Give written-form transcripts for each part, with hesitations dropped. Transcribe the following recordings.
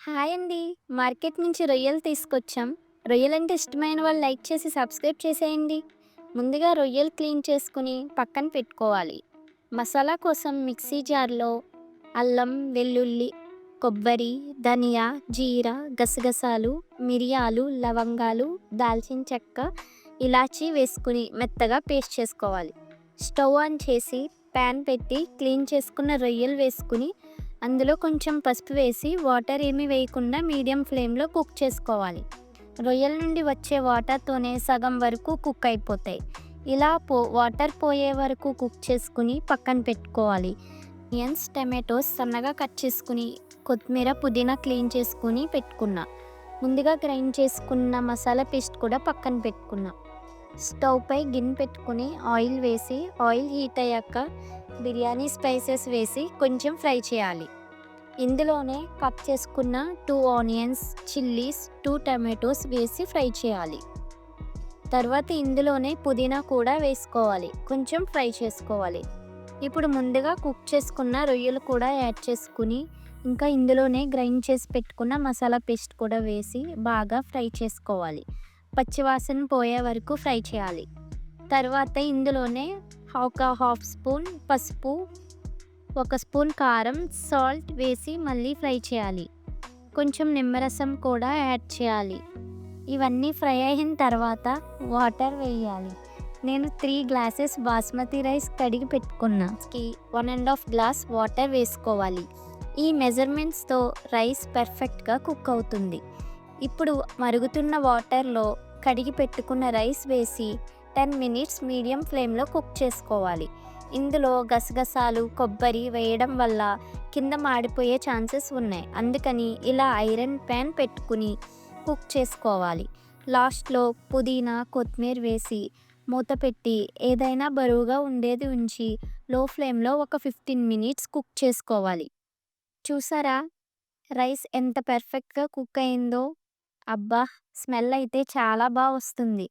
Hi అండి. Market నుంచి రొయ్యలు తీసుకొచ్చాం. రొయ్యలంటే ఇష్టమైన వాళ్ళు లైక్ చేసి సబ్స్క్రైబ్ చేసేయండి. ముందుగా రొయ్యలు క్లీన్ చేసుకుని పక్కన పెట్టుకోవాలి. మసాలా కోసం మిక్సీ జార్లో అల్లం, వెల్లుల్లి, కొబ్బరి, ధనియా, జీరా, గసగసాలు, మిరియాలు, లవంగాలు, దాల్చిన చెక్క, ఇలాచీ వేసుకుని మెత్తగా పేస్ట్ చేసుకోవాలి. స్టవ్ ఆన్ చేసి ప్యాన్ పెట్టి క్లీన్ చేసుకున్న రొయ్యలు వేసుకుని అందులో కొంచెం పసుపు వేసి వాటర్ ఏమీ వేయకుండా మీడియం ఫ్లేమ్లో కుక్ చేసుకోవాలి. రొయ్యల నుండి వచ్చే వాటర్తోనే సగం వరకు కుక్ అయిపోతాయి. ఇలా వాటర్ పోయే వరకు కుక్ చేసుకుని పక్కన పెట్టుకోవాలి. ఆనియన్స్, టమాటోస్ సన్నగా కట్ చేసుకుని కొత్తిమీర, పుదీనా క్లీన్ చేసుకుని పెట్టుకున్నా. ముందుగా గ్రైండ్ చేసుకున్న మసాలా పేస్ట్ కూడా పక్కన పెట్టుకున్నా. స్టవ్ పై గిన్నె పెట్టుకుని ఆయిల్ వేసి ఆయిల్ హీట్ అయ్యాక బిర్యానీ స్పైసెస్ వేసి కొంచెం ఫ్రై చేయాలి. ఇందులోనే కట్ చేసుకున్న 2 ఆనియన్స్, చిల్లీస్, 2 టమాటోస్ వేసి ఫ్రై చేయాలి. తర్వాత ఇందులోనే పుదీనా కూడా వేసుకోవాలి. కొంచెం ఫ్రై చేసుకోవాలి. ఇప్పుడు ముందుగా కుక్ చేసుకున్న రొయ్యలు కూడా యాడ్ చేసుకుని ఇంకా ఇందులోనే గ్రైండ్ చేసి పెట్టుకున్న మసాలా పేస్ట్ కూడా వేసి బాగా ఫ్రై చేసుకోవాలి. పచ్చివాసన పోయే వరకు ఫ్రై చేయాలి. తర్వాత ఇందులోనే ఒక హాఫ్ స్పూన్ పసుపు, 1 స్పూన్ కారం, సాల్ట్ వేసి మళ్ళీ ఫ్రై చేయాలి. కొంచెం నిమ్మరసం కూడా యాడ్ చేయాలి. ఇవన్నీ ఫ్రై అయిన తర్వాత వాటర్ వేయాలి. నేను 3 గ్లాసెస్ బాస్మతి రైస్ కడిగి పెట్టుకున్నా. 1.5 గ్లాస్ వాటర్ వేసుకోవాలి. ఈ మెజర్మెంట్స్తో రైస్ పర్ఫెక్ట్గా కుక్ అవుతుంది. ఇప్పుడు మరుగుతున్న వాటర్లో కడిగి పెట్టుకున్న రైస్ వేసి 10 మినిట్స్ మీడియం ఫ్లేమ్లో కుక్ చేసుకోవాలి. ఇందులో గసగసాలు, కొబ్బరి వేయడం వల్ల కింద మాడిపోయే ఛాన్సెస్ ఉన్నాయి. అందుకని ఇలా ఐరన్ ప్యాన్ పెట్టుకుని కుక్ చేసుకోవాలి. లాస్ట్లో పుదీనా, కొత్తిమీర వేసి మూత పెట్టి ఏదైనా బరువుగా ఉండేది ఉంచి లో ఫ్లేమ్లో ఒక 15 మినిట్స్ కుక్ చేసుకోవాలి. చూసారా రైస్ ఎంత పర్ఫెక్ట్గా కుక్ అయిందో? అబ్బా! స్మెల్ అయితే చాలా వస్తుంది.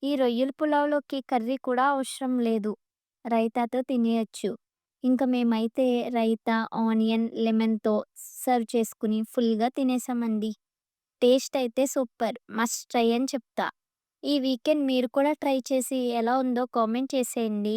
ఈ రొయ్యల పులావ్‌లోకి కర్రీ కూడా అవసరం లేదు. రైతాతో తినేయొచ్చు. ఇంక మేమైతే రైతా, ఆనియన్, లెమన్‌తో సర్వ్ చేసుకుని ఫుల్‌గా తినేసామండి. టేస్ట్ అయితే సూపర్. మస్ట్ ట్రై అని చెప్తా. ఈ వీకెండ్ మీరు కూడా ట్రై చేసి ఎలా ఉందో కామెంట్ చేసేయండి.